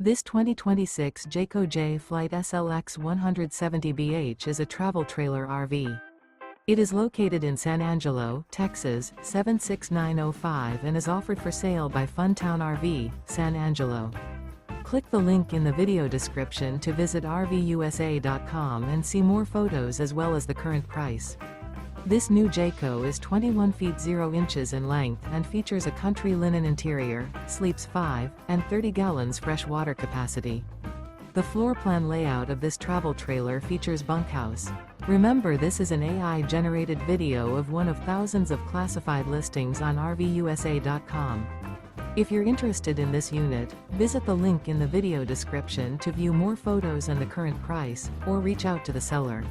This 2026 Jayco Jay Flight SLX 170BH is a travel trailer RV. It is located in San Angelo, Texas, 76905 and is offered for sale by Funtown RV, San Angelo. Click the link in the video description to visit RVUSA.com and see more photos as well as the current price. This new Jayco is 21 feet 0 inches in length and features a country linen interior, sleeps 5, and 30 gallons fresh water capacity. The floor plan layout of this travel trailer features bunkhouse. Remember, this is an AI-generated video of one of thousands of classified listings on RVUSA.com. If you're interested in this unit, visit the link in the video description to view more photos and the current price, or reach out to the seller.